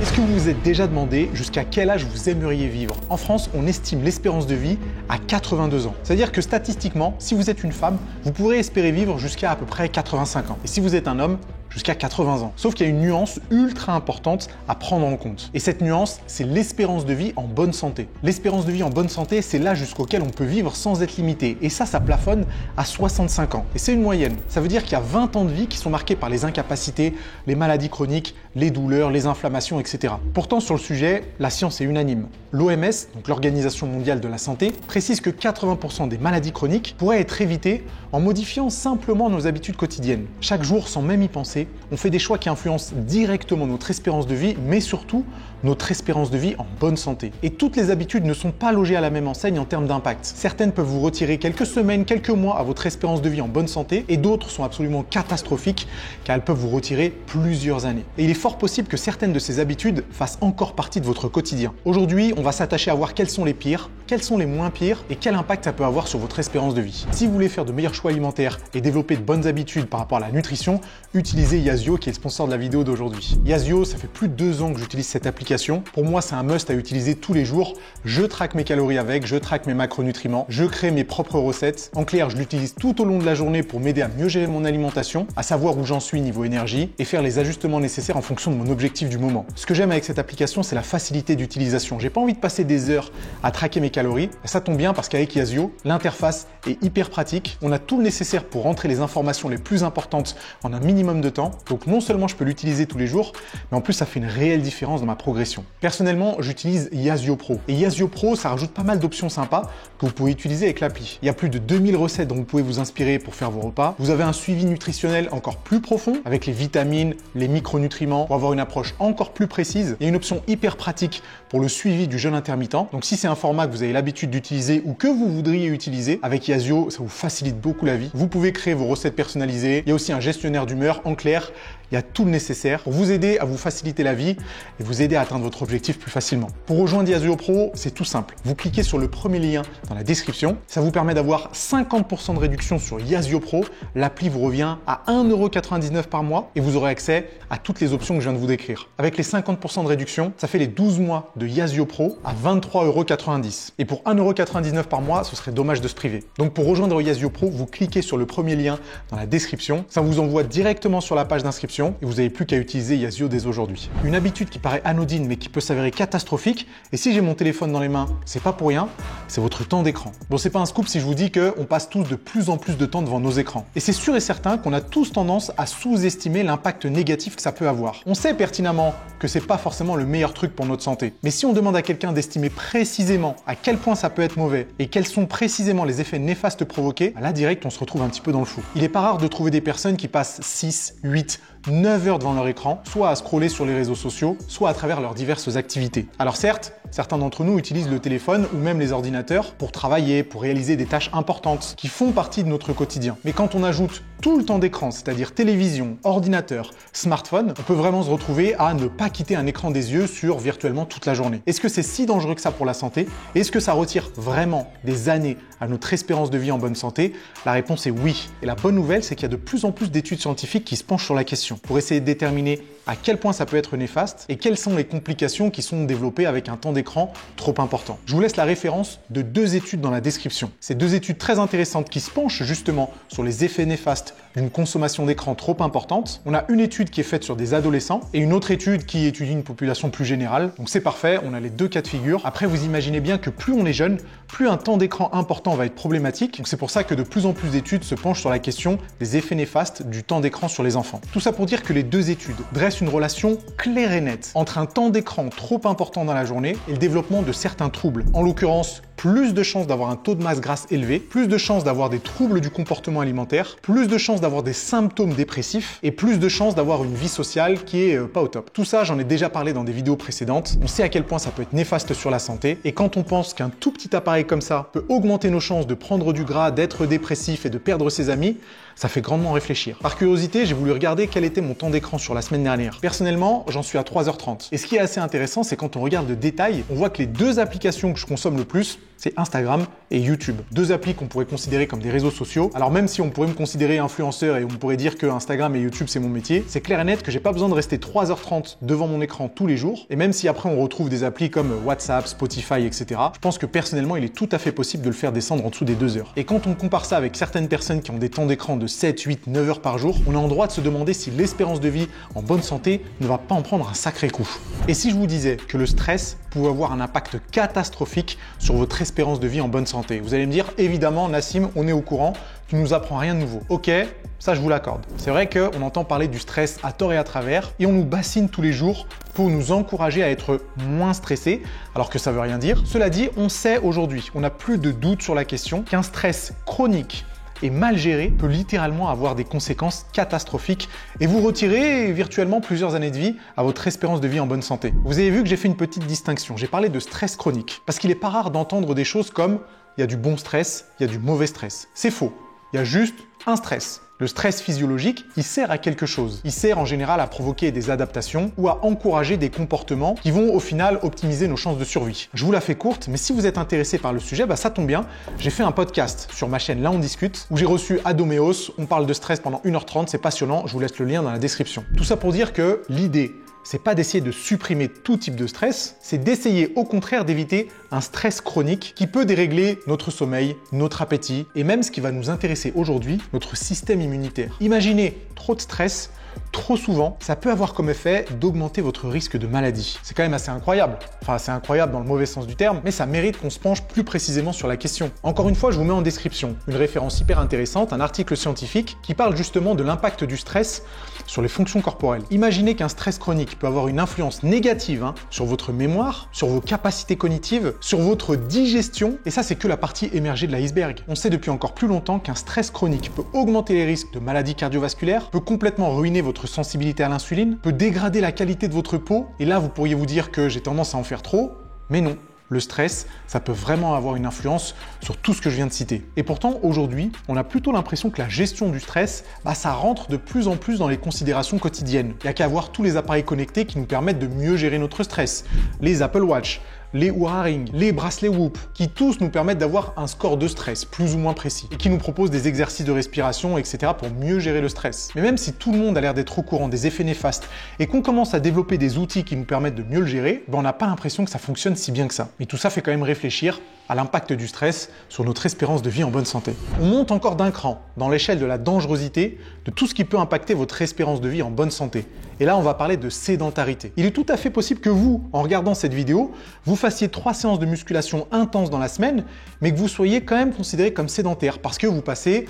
Est-ce que vous vous êtes déjà demandé jusqu'à quel âge vous aimeriez vivre? En France, on estime l'espérance de vie à 82 ans. C'est-à-dire que statistiquement, si vous êtes une femme, vous pourrez espérer vivre jusqu'à à peu près 85 ans. Et si vous êtes un homme, jusqu'à 80 ans. Sauf qu'il y a une nuance ultra importante à prendre en compte. Et cette nuance, c'est l'espérance de vie en bonne santé. L'espérance de vie en bonne santé, c'est l'âge jusqu'auquel on peut vivre sans être limité. Et ça plafonne à 65 ans. Et c'est une moyenne. Ça veut dire qu'il y a 20 ans de vie qui sont marqués par les incapacités, les maladies chroniques, les douleurs, les inflammations, etc. Pourtant, sur le sujet, la science est unanime. L'OMS, donc l'Organisation mondiale de la santé, précise que 80% des maladies chroniques pourraient être évitées en modifiant simplement nos habitudes quotidiennes. Chaque jour, sans même y penser, on fait des choix qui influencent directement notre espérance de vie, mais surtout notre espérance de vie en bonne santé. Et toutes les habitudes ne sont pas logées à la même enseigne en termes d'impact. Certaines peuvent vous retirer quelques semaines, quelques mois à votre espérance de vie en bonne santé, et d'autres sont absolument catastrophiques car elles peuvent vous retirer plusieurs années. Et il est fort possible que certaines de ces habitudes fassent encore partie de votre quotidien. Aujourd'hui, on va s'attacher à voir quelles sont les pires, quelles sont les moins pires et quel impact ça peut avoir sur votre espérance de vie. Si vous voulez faire de meilleurs choix alimentaires et développer de bonnes habitudes par rapport à la nutrition, utilisez Yazio qui est le sponsor de la vidéo d'aujourd'hui. Yazio, ça fait plus de 2 ans que j'utilise cette application. Pour moi, c'est un must à utiliser tous les jours. Je traque mes calories avec, je traque mes macronutriments, je crée mes propres recettes. En clair, je l'utilise tout au long de la journée pour m'aider à mieux gérer mon alimentation, à savoir où j'en suis niveau énergie et faire les ajustements nécessaires en fonction de mon objectif du moment. Ce que j'aime avec cette application, c'est la facilité d'utilisation. J'ai pas envie de passer des heures à traquer mes calories. Ça tombe bien parce qu'avec Yazio, l'interface est hyper pratique. On a tout le nécessaire pour rentrer les informations les plus importantes en un minimum de temps. Donc non seulement je peux l'utiliser tous les jours, mais en plus ça fait une réelle différence dans ma progression. Personnellement, j'utilise Yazio Pro. Et Yazio Pro, ça rajoute pas mal d'options sympas que vous pouvez utiliser avec l'appli. Il y a plus de 2000 recettes dont vous pouvez vous inspirer pour faire vos repas. Vous avez un suivi nutritionnel encore plus profond avec les vitamines, les micronutriments pour avoir une approche encore plus précise. Il y a une option hyper pratique pour le suivi du jeûne intermittent. Donc si c'est un format que vous avez l'habitude d'utiliser ou que vous voudriez utiliser, avec Yazio, ça vous facilite beaucoup la vie. Vous pouvez créer vos recettes personnalisées. Il y a aussi un gestionnaire d'humeur. En clair, il y a tout le nécessaire pour vous aider à vous faciliter la vie et vous aider à atteindre votre objectif plus facilement. Pour rejoindre Yazio Pro, c'est tout simple. Vous cliquez sur le premier lien dans la description. Ça vous permet d'avoir 50% de réduction sur Yazio Pro. L'appli vous revient à 1,99 € par mois et vous aurez accès à toutes les options que je viens de vous décrire. Avec les 50% de réduction, ça fait les 12 mois de Yazio Pro à 23,90 €. Et pour 1,99 € par mois, ce serait dommage de se priver. Donc pour rejoindre Yazio Pro, vous cliquez sur le premier lien dans la description. Ça vous envoie directement sur la page d'inscription et vous n'avez plus qu'à utiliser Yazio dès aujourd'hui. Une habitude qui paraît anodine mais qui peut s'avérer catastrophique, et si j'ai mon téléphone dans les mains, c'est pas pour rien, c'est votre temps d'écran. Bon, c'est pas un scoop si je vous dis qu'on passe tous de plus en plus de temps devant nos écrans. Et c'est sûr et certain qu'on a tous tendance à sous-estimer l'impact négatif que ça peut avoir. On sait pertinemment que c'est pas forcément le meilleur truc pour notre santé. Mais si on demande à quelqu'un d'estimer précisément à quel point ça peut être mauvais et quels sont précisément les effets néfastes provoqués, là direct on se retrouve un petit peu dans le flou. Il est pas rare de trouver des personnes qui passent 6, 8, 9 heures devant leur écran, soit à scroller sur les réseaux sociaux, soit à travers leurs diverses activités. Alors certes, certains d'entre nous utilisent le téléphone ou même les ordinateurs pour travailler, pour réaliser des tâches importantes qui font partie de notre quotidien. Mais quand on ajoute tout le temps d'écran, c'est-à-dire télévision, ordinateur, smartphone, on peut vraiment se retrouver à ne pas quitter un écran des yeux sur virtuellement toute la journée. Est-ce que c'est si dangereux que ça pour la santé? Est-ce que ça retire vraiment des années à notre espérance de vie en bonne santé? La réponse est oui. Et la bonne nouvelle, c'est qu'il y a de plus en plus d'études scientifiques qui se penchent sur la question pour essayer de déterminer à quel point ça peut être néfaste et quelles sont les complications qui sont développées avec un temps d'écran trop important. Je vous laisse la référence de 2 études dans la description. Ces 2 études très intéressantes qui se penchent justement sur les effets néfastes d'une consommation d'écran trop importante. On a une étude qui est faite sur des adolescents et une autre étude qui étudie une population plus générale. Donc c'est parfait, on a les 2 cas de figure. Après, vous imaginez bien que plus on est jeune, plus un temps d'écran important va être problématique. Donc c'est pour ça que de plus en plus d'études se penchent sur la question des effets néfastes du temps d'écran sur les enfants. Tout ça pour dire que les 2 études dressent une relation claire et nette entre un temps d'écran trop important dans la journée et le développement de certains troubles. En l'occurrence, plus de chances d'avoir un taux de masse grasse élevé, plus de chances d'avoir des troubles du comportement alimentaire, plus de chances d'avoir des symptômes dépressifs et plus de chances d'avoir une vie sociale qui est pas au top. Tout ça, j'en ai déjà parlé dans des vidéos précédentes. On sait à quel point ça peut être néfaste sur la santé et quand on pense qu'un tout petit appareil comme ça peut augmenter nos chances de prendre du gras, d'être dépressif et de perdre ses amis, ça fait grandement réfléchir. Par curiosité, j'ai voulu regarder quel était mon temps d'écran sur la semaine dernière. Personnellement, j'en suis à 3h30. Et ce qui est assez intéressant, c'est quand on regarde le détail, on voit que les 2 applications que je consomme le plus, c'est Instagram et YouTube. Deux applis qu'on pourrait considérer comme des réseaux sociaux. Alors même si on pourrait me considérer influenceur et on pourrait dire que Instagram et YouTube c'est mon métier, c'est clair et net que j'ai pas besoin de rester 3h30 devant mon écran tous les jours. Et même si après on retrouve des applis comme WhatsApp, Spotify, etc., je pense que personnellement il est tout à fait possible de le faire descendre en dessous des 2 heures. Et quand on compare ça avec certaines personnes qui ont des temps d'écran de 7, 8, 9 heures par jour, on est en droit de se demander si l'espérance de vie en bonne santé ne va pas en prendre un sacré coup. Et si je vous disais que le stress pouvait avoir un impact catastrophique sur votre espérance de vie en bonne santé? Vous allez me dire, évidemment, Nassim, on est au courant, tu nous apprends rien de nouveau. Ok, ça je vous l'accorde. C'est vrai qu'on entend parler du stress à tort et à travers et on nous bassine tous les jours pour nous encourager à être moins stressés, alors que ça veut rien dire. Cela dit, on sait aujourd'hui, on n'a plus de doute sur la question, qu'un stress chronique et mal géré peut littéralement avoir des conséquences catastrophiques et vous retirer virtuellement plusieurs années de vie à votre espérance de vie en bonne santé. Vous avez vu que j'ai fait une petite distinction. J'ai parlé de stress chronique parce qu'il n'est pas rare d'entendre des choses comme il y a du bon stress, il y a du mauvais stress. C'est faux. Il y a juste un stress. Le stress physiologique, il sert à quelque chose. Il sert en général à provoquer des adaptations ou à encourager des comportements qui vont au final optimiser nos chances de survie. Je vous la fais courte, mais si vous êtes intéressé par le sujet, ça tombe bien. J'ai fait un podcast sur ma chaîne Là on discute où j'ai reçu Adoméos. On parle de stress pendant 1h30, c'est passionnant. Je vous laisse le lien dans la description. Tout ça pour dire que l'idée, c'est pas d'essayer de supprimer tout type de stress, c'est d'essayer au contraire d'éviter un stress chronique qui peut dérégler notre sommeil, notre appétit et même ce qui va nous intéresser aujourd'hui, notre système immunitaire. Imaginez trop de stress, trop souvent, ça peut avoir comme effet d'augmenter votre risque de maladie. C'est quand même assez incroyable. Enfin, c'est incroyable dans le mauvais sens du terme, mais ça mérite qu'on se penche plus précisément sur la question. Encore une fois, je vous mets en description une référence hyper intéressante, un article scientifique qui parle justement de l'impact du stress sur les fonctions corporelles. Imaginez qu'un stress chronique peut avoir une influence négative sur votre mémoire, sur vos capacités cognitives, sur votre digestion, et ça c'est que la partie émergée de l'iceberg. On sait depuis encore plus longtemps qu'un stress chronique peut augmenter les risques de maladies cardiovasculaires, peut complètement ruiner votre sensibilité à l'insuline, peut dégrader la qualité de votre peau, et là vous pourriez vous dire que j'ai tendance à en faire trop, mais non. Le stress, ça peut vraiment avoir une influence sur tout ce que je viens de citer. Et pourtant, aujourd'hui, on a plutôt l'impression que la gestion du stress, ça rentre de plus en plus dans les considérations quotidiennes. Il n'y a qu'à voir tous les appareils connectés qui nous permettent de mieux gérer notre stress. Les Apple Watch, les Oura Ring, les bracelets Whoop, qui tous nous permettent d'avoir un score de stress plus ou moins précis et qui nous proposent des exercices de respiration, etc. pour mieux gérer le stress. Mais même si tout le monde a l'air d'être au courant des effets néfastes et qu'on commence à développer des outils qui nous permettent de mieux le gérer, on n'a pas l'impression que ça fonctionne si bien que ça. Mais tout ça fait quand même réfléchir à l'impact du stress sur notre espérance de vie en bonne santé. On monte encore d'un cran dans l'échelle de la dangerosité de tout ce qui peut impacter votre espérance de vie en bonne santé. Et là, on va parler de sédentarité. Il est tout à fait possible que vous, en regardant cette vidéo, vous fassiez 3 séances de musculation intenses dans la semaine, mais que vous soyez quand même considéré comme sédentaire parce que vous passez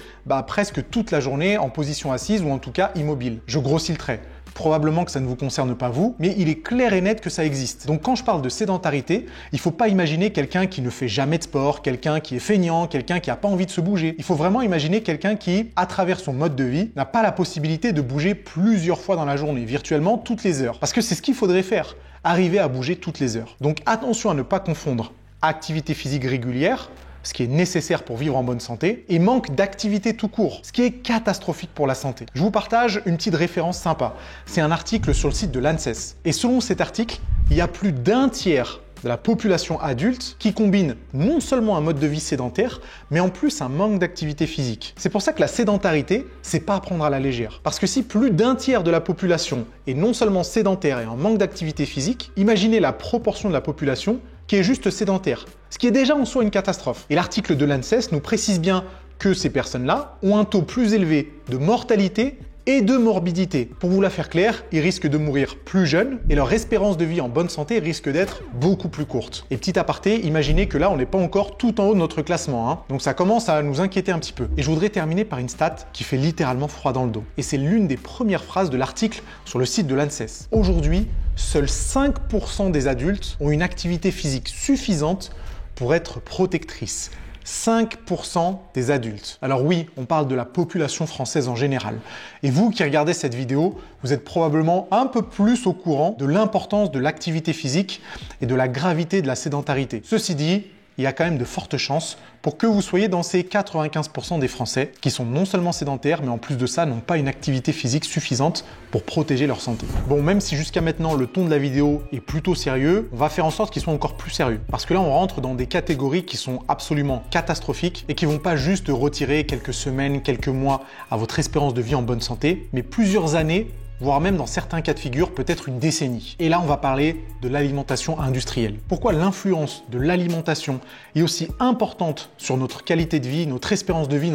presque toute la journée en position assise ou en tout cas immobile. Je grossis le trait. Probablement que ça ne vous concerne pas vous, mais il est clair et net que ça existe. Donc quand je parle de sédentarité, il ne faut pas imaginer quelqu'un qui ne fait jamais de sport, quelqu'un qui est feignant, quelqu'un qui n'a pas envie de se bouger. Il faut vraiment imaginer quelqu'un qui, à travers son mode de vie, n'a pas la possibilité de bouger plusieurs fois dans la journée, virtuellement toutes les heures. Parce que c'est ce qu'il faudrait faire, arriver à bouger toutes les heures. Donc attention à ne pas confondre activité physique régulière, ce qui est nécessaire pour vivre en bonne santé, et manque d'activité tout court, ce qui est catastrophique pour la santé. Je vous partage une petite référence sympa. C'est un article sur le site de l'ANSES. Et selon cet article, il y a plus d'un tiers de la population adulte qui combine non seulement un mode de vie sédentaire, mais en plus un manque d'activité physique. C'est pour ça que la sédentarité, c'est pas à prendre à la légère. Parce que si plus d'un tiers de la population est non seulement sédentaire et en manque d'activité physique, imaginez la proportion de la population qui est juste sédentaire, ce qui est déjà en soi une catastrophe. Et l'article de l'ANSES nous précise bien que ces personnes-là ont un taux plus élevé de mortalité et de morbidité. Pour vous la faire claire, ils risquent de mourir plus jeunes et leur espérance de vie en bonne santé risque d'être beaucoup plus courte. Et petit aparté, imaginez que là, on n'est pas encore tout en haut de notre classement, donc ça commence à nous inquiéter un petit peu. Et je voudrais terminer par une stat qui fait littéralement froid dans le dos. Et c'est l'une des premières phrases de l'article sur le site de l'ANSES. Aujourd'hui, seuls 5% des adultes ont une activité physique suffisante pour être protectrice. 5% des adultes. Alors oui, on parle de la population française en général. Et vous qui regardez cette vidéo, vous êtes probablement un peu plus au courant de l'importance de l'activité physique et de la gravité de la sédentarité. Ceci dit, il y a quand même de fortes chances pour que vous soyez dans ces 95% des Français qui sont non seulement sédentaires, mais en plus de ça, n'ont pas une activité physique suffisante pour protéger leur santé. Bon, même si jusqu'à maintenant le ton de la vidéo est plutôt sérieux, on va faire en sorte qu'il soit encore plus sérieux. Parce que là, on rentre dans des catégories qui sont absolument catastrophiques et qui vont pas juste retirer quelques semaines, quelques mois à votre espérance de vie en bonne santé, mais plusieurs années, voire même dans certains cas de figure, peut-être une décennie. Et là, on va parler de l'alimentation industrielle. Pourquoi l'influence de l'alimentation est aussi importante sur notre qualité de vie, notre espérance de vie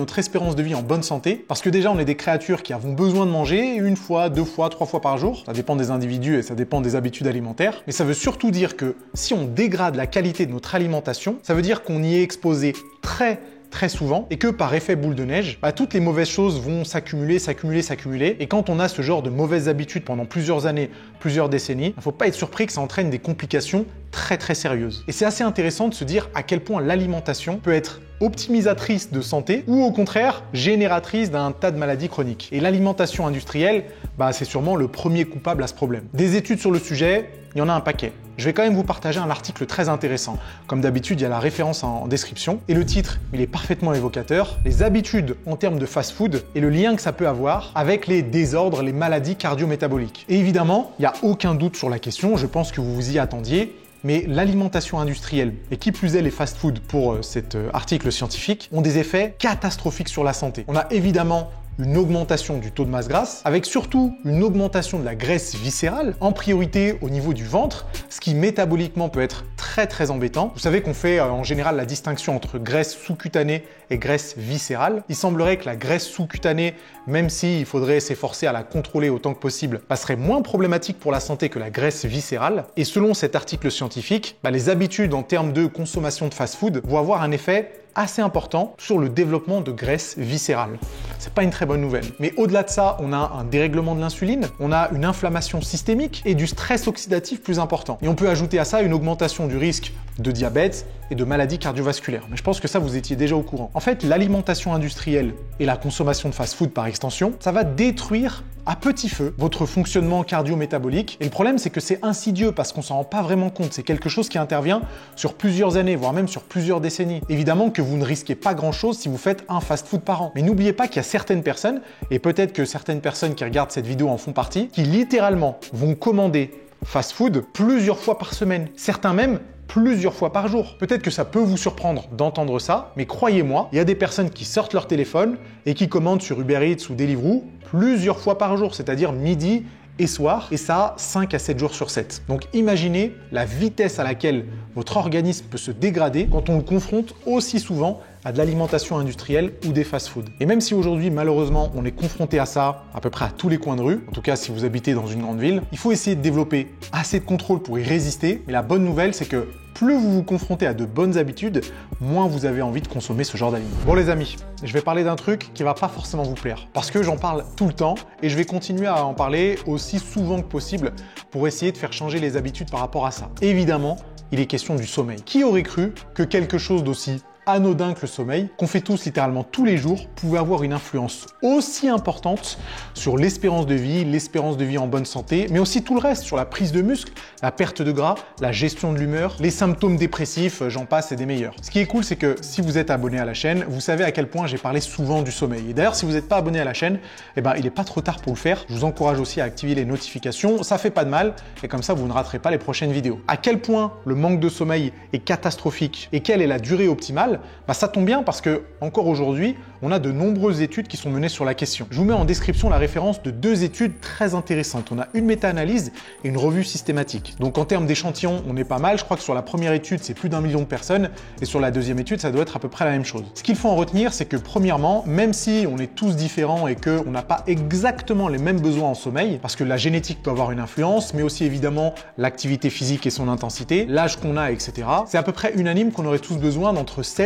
en bonne santé? Parce que déjà, on est des créatures qui avons besoin de manger une fois, deux fois, trois fois par jour. Ça dépend des individus et ça dépend des habitudes alimentaires. Mais ça veut surtout dire que si on dégrade la qualité de notre alimentation, ça veut dire qu'on y est exposé très souvent et que par effet boule de neige, toutes les mauvaises choses vont s'accumuler et quand on a ce genre de mauvaises habitudes pendant plusieurs années, plusieurs décennies, il ne faut pas être surpris que ça entraîne des complications très sérieuses. Et c'est assez intéressant de se dire à quel point l'alimentation peut être optimisatrice de santé ou au contraire génératrice d'un tas de maladies chroniques. Et l'alimentation industrielle, c'est sûrement le premier coupable à ce problème. Des études sur le sujet, il y en a un paquet. Je vais quand même vous partager un article très intéressant. Comme d'habitude, il y a la référence en description. Et le titre, il est parfaitement évocateur. Les habitudes en termes de fast-food et le lien que ça peut avoir avec les désordres, les maladies cardio-métaboliques. Et évidemment, il n'y a aucun doute sur la question, je pense que vous vous y attendiez. Mais l'alimentation industrielle, et qui plus est les fast-foods pour cet article scientifique, ont des effets catastrophiques sur la santé. On a évidemment une augmentation du taux de masse grasse, avec surtout une augmentation de la graisse viscérale, en priorité au niveau du ventre, ce qui métaboliquement peut être très embêtant. Vous savez qu'on fait en général la distinction entre graisse sous-cutanée et graisse viscérale. Il semblerait que la graisse sous-cutanée, même s'il faudrait s'efforcer à la contrôler autant que possible, serait moins problématique pour la santé que la graisse viscérale. Et selon cet article scientifique, les habitudes en termes de consommation de fast-food vont avoir un effet assez important sur le développement de graisse viscérale. C'est pas une très bonne nouvelle. Mais au-delà de ça, on a un dérèglement de l'insuline, on a une inflammation systémique et du stress oxydatif plus important. Et on peut ajouter à ça une augmentation du risque de diabète et de maladies cardiovasculaires. Mais je pense que ça, vous étiez déjà au courant. En fait, l'alimentation industrielle et la consommation de fast-food par extension, ça va détruire à petit feu votre fonctionnement cardio-métabolique. Et le problème, c'est que c'est insidieux parce qu'on s'en rend pas vraiment compte. C'est quelque chose qui intervient sur plusieurs années, voire même sur plusieurs décennies. Évidemment que vous ne risquez pas grand-chose si vous faites un fast-food par an. Mais n'oubliez pas qu'il y a certaines personnes, et peut-être que certaines personnes qui regardent cette vidéo en font partie, qui littéralement vont commander fast-food plusieurs fois par semaine. Certains même plusieurs fois par jour. Peut-être que ça peut vous surprendre d'entendre ça, mais croyez-moi, il y a des personnes qui sortent leur téléphone et qui commandent sur Uber Eats ou Deliveroo plusieurs fois par jour, c'est-à-dire midi et soir, et ça 5 à 7 jours sur 7. Donc imaginez la vitesse à laquelle votre organisme peut se dégrader quand on le confronte aussi souvent à de l'alimentation industrielle ou des fast-foods. Et même si aujourd'hui, malheureusement, on est confronté à ça à peu près à tous les coins de rue, en tout cas si vous habitez dans une grande ville, il faut essayer de développer assez de contrôle pour y résister. Mais la bonne nouvelle, c'est que plus vous vous confrontez à de bonnes habitudes, moins vous avez envie de consommer ce genre d'aliments. Bon les amis, je vais parler d'un truc qui va pas forcément vous plaire, parce que j'en parle tout le temps et je vais continuer à en parler aussi souvent que possible pour essayer de faire changer les habitudes par rapport à ça. Évidemment, il est question du sommeil. Qui aurait cru que quelque chose d'aussi anodin que le sommeil, qu'on fait tous littéralement tous les jours, pouvait avoir une influence aussi importante sur l'espérance de vie en bonne santé, mais aussi tout le reste, sur la prise de muscle, la perte de gras, la gestion de l'humeur, les symptômes dépressifs, j'en passe et des meilleurs. Ce qui est cool, c'est que si vous êtes abonné à la chaîne, vous savez à quel point j'ai parlé souvent du sommeil. Et d'ailleurs, si vous n'êtes pas abonné à la chaîne, il n'est pas trop tard pour le faire. Je vous encourage aussi à activer les notifications, ça fait pas de mal, et comme ça, vous ne raterez pas les prochaines vidéos. À quel point le manque de sommeil est catastrophique et quelle est la durée optimale, ça tombe bien parce que, encore aujourd'hui, on a de nombreuses études qui sont menées sur la question. Je vous mets en description la référence de 2 études très intéressantes. On a une méta-analyse et une revue systématique. Donc en termes d'échantillons, on est pas mal. Je crois que sur la première étude, c'est plus d'1 million de personnes et sur la deuxième étude, ça doit être à peu près la même chose. Ce qu'il faut en retenir, c'est que premièrement, même si on est tous différents et qu'on n'a pas exactement les mêmes besoins en sommeil, parce que la génétique peut avoir une influence, mais aussi évidemment l'activité physique et son intensité, l'âge qu'on a, etc., c'est à peu près unanime qu'on aurait tous besoin d'entre 7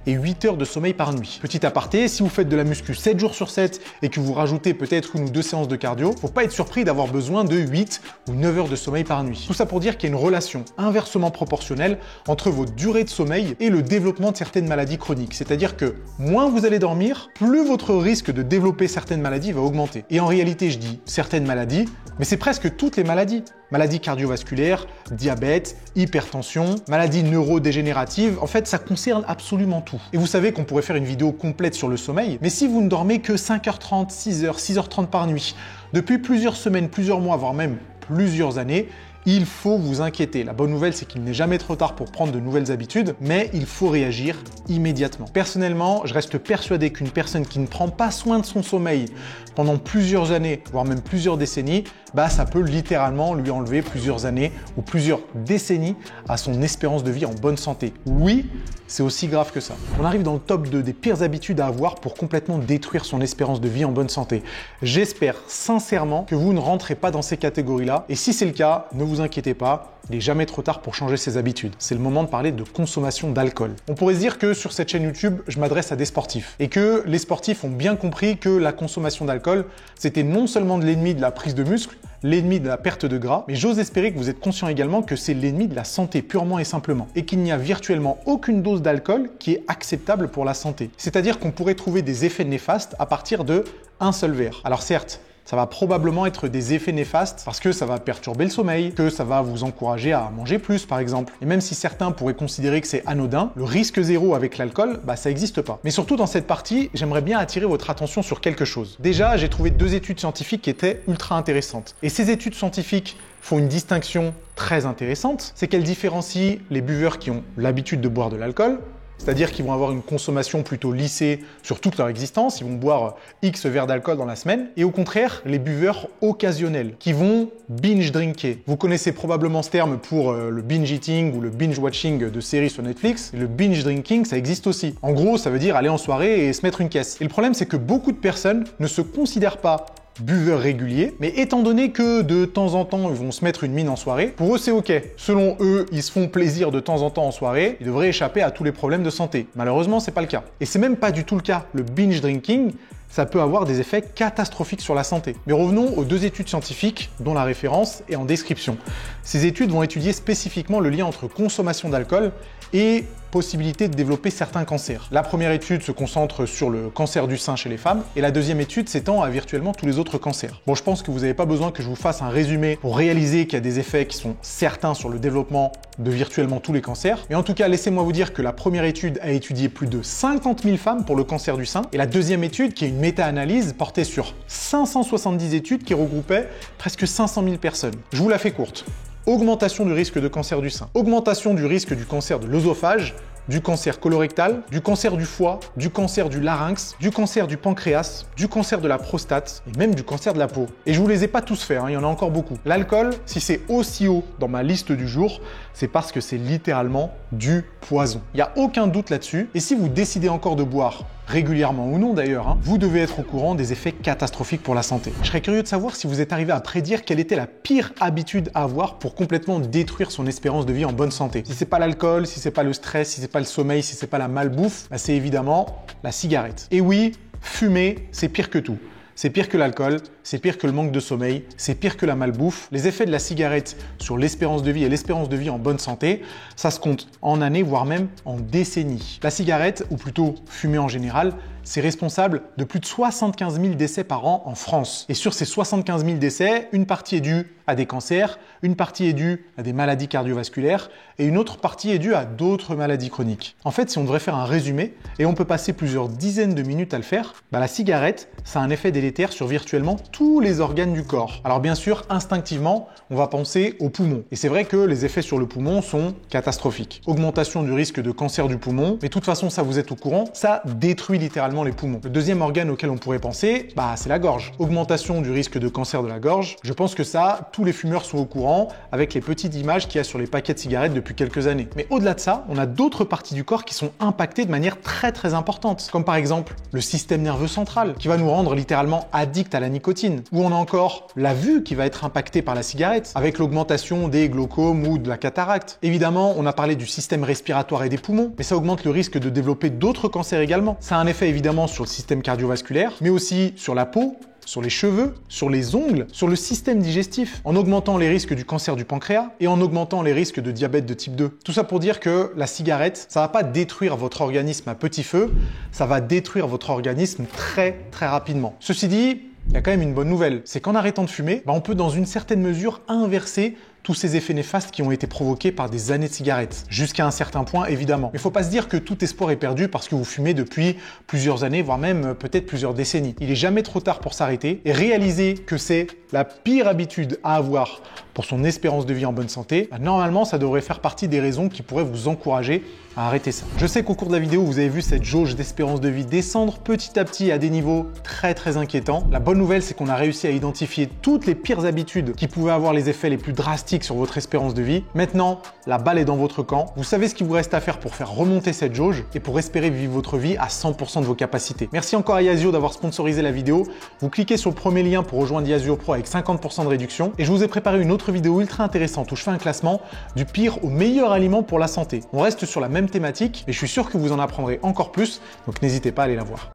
et 8 heures de sommeil par nuit. Petit aparté, voyez, si vous faites de la muscu 7 jours sur 7 et que vous rajoutez peut-être 1 ou 2 séances de cardio, faut pas être surpris d'avoir besoin de 8 ou 9 heures de sommeil par nuit. Tout ça pour dire qu'il y a une relation inversement proportionnelle entre vos durées de sommeil et le développement de certaines maladies chroniques. C'est-à-dire que moins vous allez dormir, plus votre risque de développer certaines maladies va augmenter. Et en réalité, je dis certaines maladies, mais c'est presque toutes les maladies. Maladies cardiovasculaires, diabète, hypertension, maladies neurodégénératives, en fait, ça concerne absolument tout. Et vous savez qu'on pourrait faire une vidéo complète sur le sommeil, mais si vous ne dormez que 5h30, 6h, 6h30 par nuit, depuis plusieurs semaines, plusieurs mois, voire même plusieurs années, il faut vous inquiéter. La bonne nouvelle, c'est qu'il n'est jamais trop tard pour prendre de nouvelles habitudes, mais il faut réagir immédiatement. Personnellement, je reste persuadé qu'une personne qui ne prend pas soin de son sommeil pendant plusieurs années, voire même plusieurs décennies, ça peut littéralement lui enlever plusieurs années ou plusieurs décennies à son espérance de vie en bonne santé. Oui, c'est aussi grave que ça. On arrive dans le top 2 des pires habitudes à avoir pour complètement détruire son espérance de vie en bonne santé. J'espère sincèrement que vous ne rentrez pas dans ces catégories-là, et si c'est le cas, ne vous inquiétez pas, il n'est jamais trop tard pour changer ses habitudes. C'est le moment de parler de consommation d'alcool. On pourrait se dire que sur cette chaîne YouTube, je m'adresse à des sportifs et que les sportifs ont bien compris que la consommation d'alcool, c'était non seulement de l'ennemi de la prise de muscle, l'ennemi de la perte de gras, mais j'ose espérer que vous êtes conscient également que c'est l'ennemi de la santé purement et simplement et qu'il n'y a virtuellement aucune dose d'alcool qui est acceptable pour la santé. C'est-à-dire qu'on pourrait trouver des effets néfastes à partir de un seul verre. Alors certes, ça va probablement être des effets néfastes parce que ça va perturber le sommeil, que ça va vous encourager à manger plus par exemple. Et même si certains pourraient considérer que c'est anodin, le risque zéro avec l'alcool, ça n'existe pas. Mais surtout dans cette partie, j'aimerais bien attirer votre attention sur quelque chose. Déjà, j'ai trouvé 2 études scientifiques qui étaient ultra intéressantes. Et ces études scientifiques font une distinction très intéressante, c'est qu'elles différencient les buveurs qui ont l'habitude de boire de l'alcool, c'est-à-dire qu'ils vont avoir une consommation plutôt lissée sur toute leur existence, ils vont boire X verres d'alcool dans la semaine, et au contraire, les buveurs occasionnels, qui vont binge drinker. Vous connaissez probablement ce terme pour le binge eating ou le binge watching de séries sur Netflix. Le binge drinking, ça existe aussi. En gros, ça veut dire aller en soirée et se mettre une caisse. Et le problème, c'est que beaucoup de personnes ne se considèrent pas buveurs réguliers, mais étant donné que de temps en temps ils vont se mettre une mine en soirée, pour eux c'est ok. Selon eux, ils se font plaisir de temps en temps en soirée, ils devraient échapper à tous les problèmes de santé. Malheureusement, c'est pas le cas. Et c'est même pas du tout le cas. Le binge drinking, ça peut avoir des effets catastrophiques sur la santé. Mais revenons aux 2 études scientifiques dont la référence est en description. Ces études vont étudier spécifiquement le lien entre consommation d'alcool et possibilité de développer certains cancers. La première étude se concentre sur le cancer du sein chez les femmes et la deuxième étude s'étend à virtuellement tous les autres cancers. Bon, je pense que vous n'avez pas besoin que je vous fasse un résumé pour réaliser qu'il y a des effets qui sont certains sur le développement de virtuellement tous les cancers. Mais en tout cas, laissez-moi vous dire que la première étude a étudié plus de 50 000 femmes pour le cancer du sein et la deuxième étude, qui est une méta-analyse, portait sur 570 études qui regroupaient presque 500 000 personnes. Je vous la fais courte. Augmentation du risque de cancer du sein, augmentation du risque du cancer de l'œsophage, du cancer colorectal, du cancer du foie, du cancer du larynx, du cancer du pancréas, du cancer de la prostate et même du cancer de la peau. Et je vous les ai pas tous faits, il y en a encore beaucoup. L'alcool, si c'est aussi haut dans ma liste du jour, c'est parce que c'est littéralement du poison. Il n'y a aucun doute là-dessus. Et si vous décidez encore de boire, régulièrement ou non d'ailleurs, vous devez être au courant des effets catastrophiques pour la santé. Je serais curieux de savoir si vous êtes arrivé à prédire quelle était la pire habitude à avoir pour complètement détruire son espérance de vie en bonne santé. Si c'est pas l'alcool, si c'est pas le stress, si c'est pas le sommeil, si c'est pas la malbouffe, c'est évidemment la cigarette. Et oui, fumer, c'est pire que tout. C'est pire que l'alcool, c'est pire que le manque de sommeil, c'est pire que la malbouffe. Les effets de la cigarette sur l'espérance de vie et l'espérance de vie en bonne santé, ça se compte en années, voire même en décennies. La cigarette, ou plutôt fumer en général, c'est responsable de plus de 75 000 décès par an en France. Et sur ces 75 000 décès, une partie est due à des cancers, une partie est due à des maladies cardiovasculaires et une autre partie est due à d'autres maladies chroniques. En fait, si on devrait faire un résumé, et on peut passer plusieurs dizaines de minutes à le faire, la cigarette, ça a un effet délétère sur virtuellement tous les organes du corps. Alors bien sûr, instinctivement, on va penser aux poumons. Et c'est vrai que les effets sur le poumon sont catastrophiques. Augmentation du risque de cancer du poumon, mais de toute façon, ça vous êtes au courant, ça détruit littéralement les poumons. Le deuxième organe auquel on pourrait penser, c'est la gorge. Augmentation du risque de cancer de la gorge. Je pense que ça, tous les fumeurs sont au courant avec les petites images qu'il y a sur les paquets de cigarettes depuis quelques années. Mais au-delà de ça, on a d'autres parties du corps qui sont impactées de manière très très importante. Comme par exemple le système nerveux central, qui va nous rendre littéralement addicts à la nicotine. rétine. Ou on a encore la vue qui va être impactée par la cigarette, avec l'augmentation des glaucomes ou de la cataracte. Évidemment, on a parlé du système respiratoire et des poumons, mais ça augmente le risque de développer d'autres cancers également. Ça a un effet évidemment sur le système cardiovasculaire, mais aussi sur la peau, sur les cheveux, sur les ongles, sur le système digestif, en augmentant les risques du cancer du pancréas et en augmentant les risques de diabète de type 2. Tout ça pour dire que la cigarette, ça va pas détruire votre organisme à petit feu, ça va détruire votre organisme très très rapidement. Ceci dit, il y a quand même une bonne nouvelle, c'est qu'en arrêtant de fumer, on peut dans une certaine mesure inverser tous ces effets néfastes qui ont été provoqués par des années de cigarettes. Jusqu'à un certain point, évidemment. Mais il ne faut pas se dire que tout espoir est perdu parce que vous fumez depuis plusieurs années, voire même peut-être plusieurs décennies. Il n'est jamais trop tard pour s'arrêter et réaliser que c'est la pire habitude à avoir pour son espérance de vie en bonne santé. Normalement, ça devrait faire partie des raisons qui pourraient vous encourager à arrêter ça. Je sais qu'au cours de la vidéo, vous avez vu cette jauge d'espérance de vie descendre petit à petit à des niveaux très inquiétants. La bonne nouvelle, c'est qu'on a réussi à identifier toutes les pires habitudes qui pouvaient avoir les effets les plus drastiques sur votre espérance de vie. Maintenant, la balle est dans votre camp. Vous savez ce qu'il vous reste à faire pour faire remonter cette jauge et pour espérer vivre votre vie à 100% de vos capacités. Merci encore à Yazio d'avoir sponsorisé la vidéo. Vous cliquez sur le premier lien pour rejoindre Yazio Pro avec 50% de réduction. Et je vous ai préparé une autre vidéo ultra intéressante où je fais un classement du pire au meilleur aliment pour la santé. On reste sur la même thématique et je suis sûr que vous en apprendrez encore plus, donc n'hésitez pas à aller la voir.